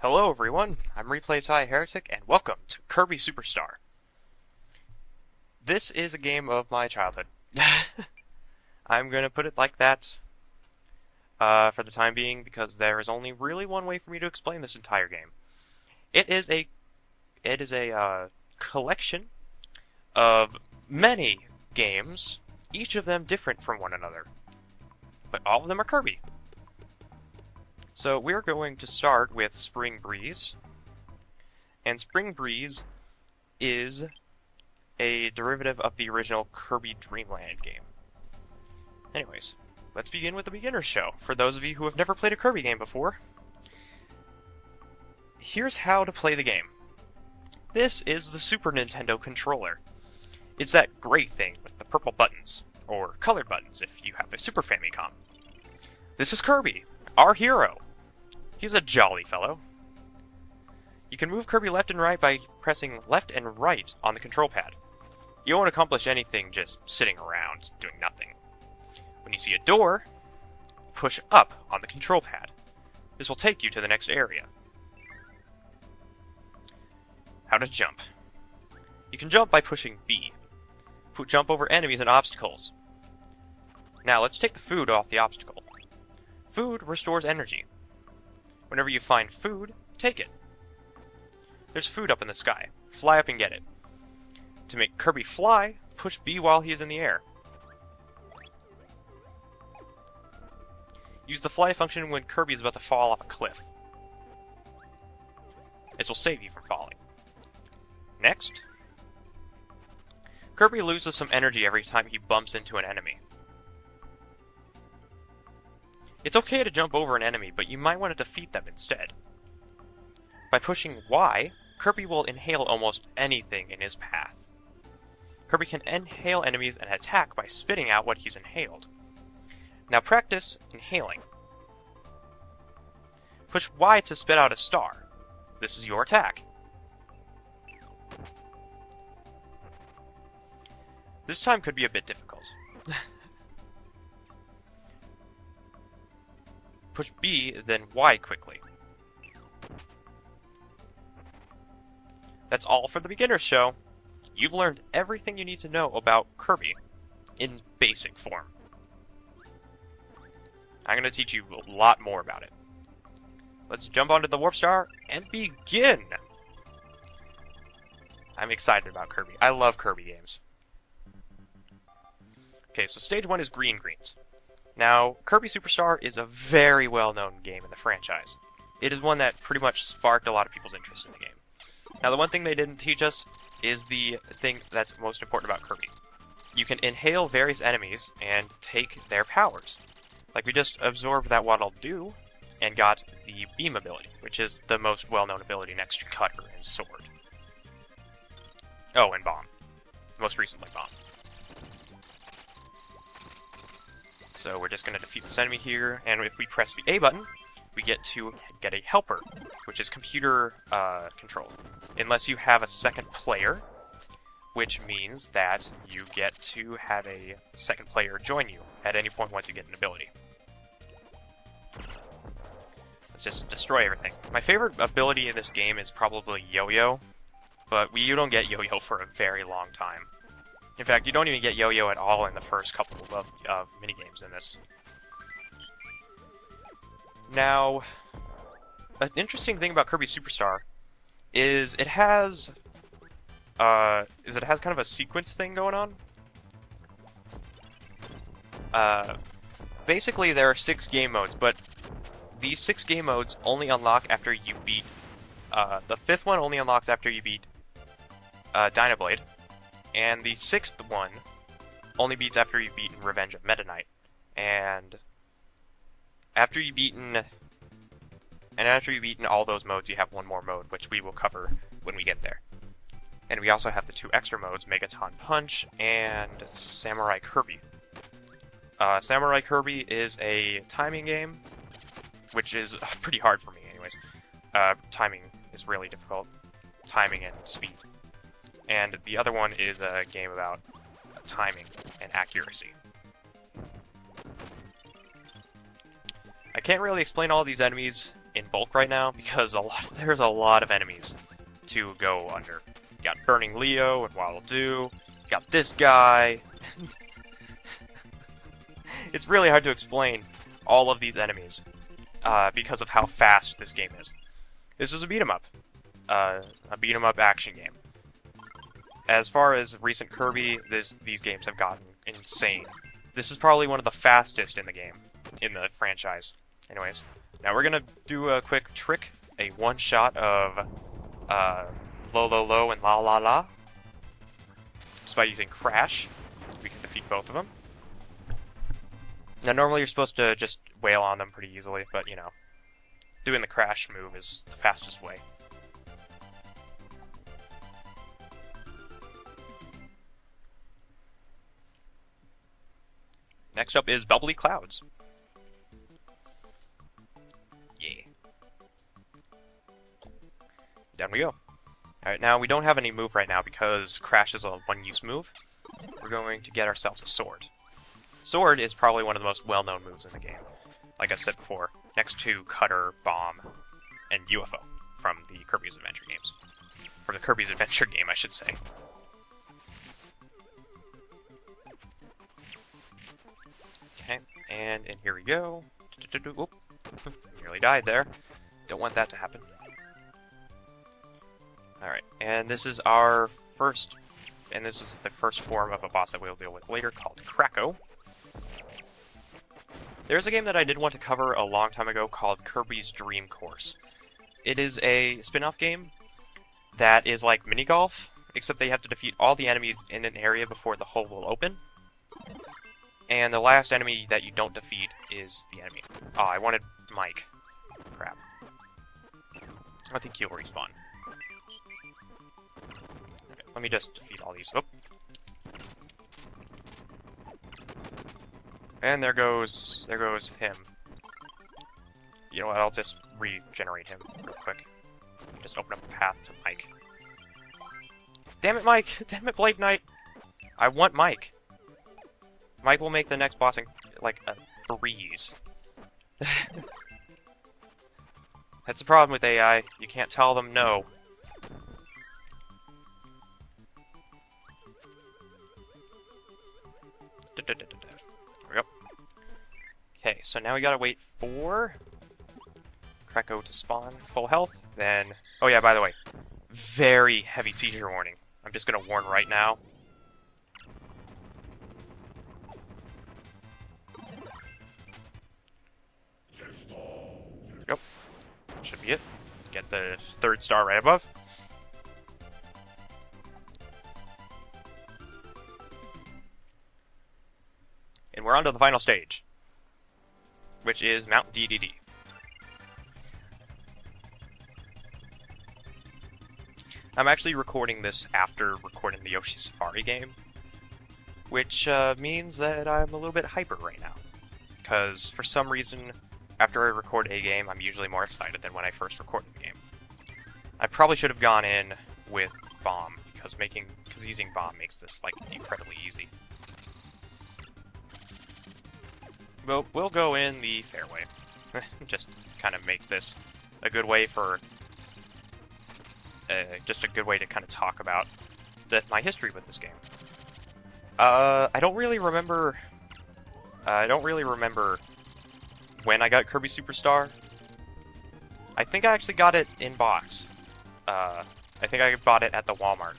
Hello everyone, I'm Replay Heretic, and welcome to Kirby Superstar. This is a game of my childhood. I'm gonna put it like that for the time being, because there is only really one way for me to explain this entire game. It is a collection of many games, each of them different from one another, but all of them are Kirby. So we're going to start with Spring Breeze, and Spring Breeze is a derivative of the original Kirby Dream Land game. Anyways, let's begin with the beginner's show. For those of you who have never played a Kirby game before, here's how to play the game. This is the Super Nintendo controller. It's that gray thing with the purple buttons, or colored buttons if you have a Super Famicom. This is Kirby, our hero. He's a jolly fellow. You can move Kirby left and right by pressing left and right on the control pad. You won't accomplish anything just sitting around doing nothing. When you see a door, push up on the control pad. This will take you to the next area. How to jump. You can jump by pushing B. Jump over enemies and obstacles. Now let's take the food off the obstacle. Food restores energy. Whenever you find food, take it. There's food up in the sky. Fly up and get it. To make Kirby fly, push B while he is in the air. Use the fly function when Kirby is about to fall off a cliff. This will save you from falling. Next, Kirby loses some energy every time he bumps into an enemy. It's okay to jump over an enemy, but you might want to defeat them instead. By pushing Y, Kirby will inhale almost anything in his path. Kirby can inhale enemies and attack by spitting out what he's inhaled. Now practice inhaling. Push Y to spit out a star. This is your attack. This time could be a bit difficult. Push B, then Y quickly. That's all for the beginner's show. You've learned everything you need to know about Kirby in basic form. I'm going to teach you a lot more about it. Let's jump onto the Warp Star and begin! I'm excited about Kirby. I love Kirby games. Okay, so stage 1 is Green Greens. Now, Kirby Superstar is a very well-known game in the franchise. It is one that pretty much sparked a lot of people's interest in the game. Now, the one thing they didn't teach us is the thing that's most important about Kirby. You can inhale various enemies and take their powers. Like, we just absorbed that Waddle Doo and got the Beam ability, which is the most well-known ability next to Cutter and Sword. Oh, and Bomb. Most recently, Bomb. So we're just going to defeat this enemy here, and if we press the A button, we get to get a helper, which is computer controlled. Unless you have a second player, which means that you get to have a second player join you at any point once you get an ability. Let's just destroy everything. My favorite ability in this game is probably Yo-Yo, but you don't get Yo-Yo for a very long time. In fact, you don't even get Yo-Yo at all in the first couple of minigames in this. Now, an interesting thing about Kirby Superstar is it has kind of a sequence thing going on. Basically, there are 6 game modes, but these 6 game modes only unlock after you beat. The 5th one only unlocks after you beat Dynablade. And the 6th one only beats after you've beaten Revenge of Meta Knight. And after you've beaten all those modes, you have one more mode, which we will cover when we get there. And we also have the 2 extra modes, Megaton Punch and Samurai Kirby. Samurai Kirby is a timing game, which is pretty hard for me anyways. Timing is really difficult. Timing and speed. And the other one is a game about timing and accuracy. I can't really explain all these enemies in bulk right now because there's a lot of enemies to go under. You got Burning Leo and Waddle Doo. You got this guy. It's really hard to explain all of these enemies because of how fast this game is. This is a beat 'em up, action game. As far as recent Kirby, these games have gotten insane. This is probably one of the fastest in the franchise. Anyways, now we're gonna do a quick trick, a one-shot of Lo Lo Lo and La La La. Just by using Crash, we can defeat both of them. Now normally you're supposed to just wail on them pretty easily, but you know, doing the Crash move is the fastest way. Next up is Bubbly Clouds. Yeah. Down we go. Alright, now we don't have any move right now because Crash is a one-use move. We're going to get ourselves a sword. Sword is probably one of the most well-known moves in the game. Like I said before, next to Cutter, Bomb, and UFO from the Kirby's Adventure games. For the Kirby's Adventure game, I should say. Okay, and here we go. Oop. Nearly died there. Don't want that to happen. Alright, and this is our first... And this is the first form of a boss that we'll deal with later, called Kracko. There's a game that I did want to cover a long time ago called Kirby's Dream Course. It is a spin-off game that is like mini-golf, except that you have to defeat all the enemies in an area before the hole will open. And the last enemy that you don't defeat is the enemy. Oh, I wanted Mike. Crap. I think he'll respawn. Okay, let me just defeat all these. Oh. And there goes him. You know what, I'll just regenerate him real quick. Just open up a path to Mike. Damn it, Mike! Damn it, Blade Knight! I want Mike! Mike will make the next bossing like a breeze. That's the problem with AI. You can't tell them no. There we go. Okay, so now we gotta wait for Kracko to spawn full health, then... Oh yeah, by the way, very heavy seizure warning. I'm just gonna warn right now. Yep. Should be it. Get the 3rd star right above. And we're on to the final stage, which is Mount DDD. I'm actually recording this after recording the Yoshi Safari game, which means that I'm a little bit hyper right now. Because for some reason, after I record a game, I'm usually more excited than when I first recorded the game. I probably should have gone in with Bomb, because using Bomb makes this like incredibly easy. But we'll go in the fair way. Just kind of make this a good way for... just a good way to kind of talk about my history with this game. I don't really remember when I got Kirby Superstar. I think I actually got it in box. I think I bought it at the Walmart.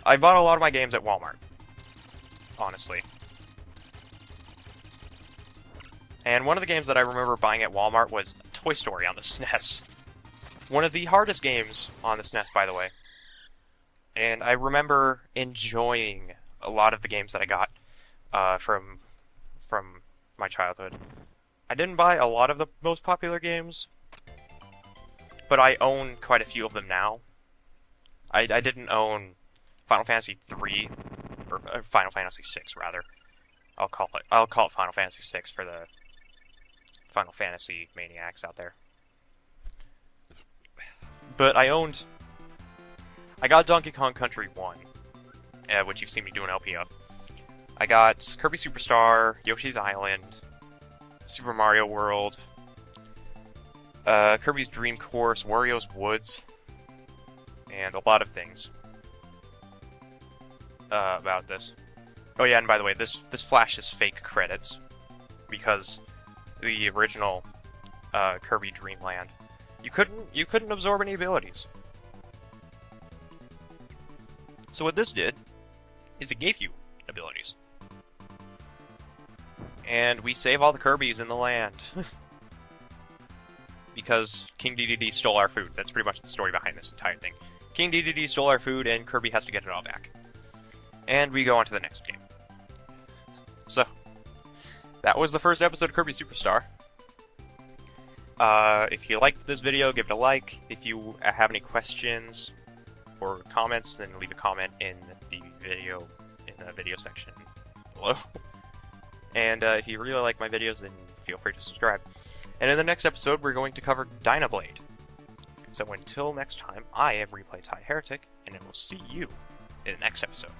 I bought a lot of my games at Walmart, honestly. And one of the games that I remember buying at Walmart was Toy Story on the SNES. One of the hardest games on the SNES, by the way. And I remember enjoying a lot of the games that I got from my childhood. I didn't buy a lot of the most popular games, but I own quite a few of them now. I didn't own Final Fantasy 3, or Final Fantasy 6, rather. I'll call it Final Fantasy 6 for the Final Fantasy maniacs out there. But I got Donkey Kong Country 1, which you've seen me do an LP of. I got Kirby Superstar, Yoshi's Island, Super Mario World, Kirby's Dream Course, Wario's Woods, and a lot of things about this. Oh yeah, and by the way, this flashes fake credits because the original Kirby Dream Land, you couldn't absorb any abilities. So what this did is it gave you abilities. And we save all the Kirbys in the land. Because King DDD stole our food. That's pretty much the story behind this entire thing. King DDD stole our food, and Kirby has to get it all back. And we go on to the next game. So, that was the first episode of Kirby Superstar. If you liked this video, give it a like. If you have any questions or comments, then leave a comment in the video section below. And if you really like my videos, then feel free to subscribe. And in the next episode, we're going to cover Dynablade. So until next time, I am Replay Ty Heretic, and I will see you in the next episode.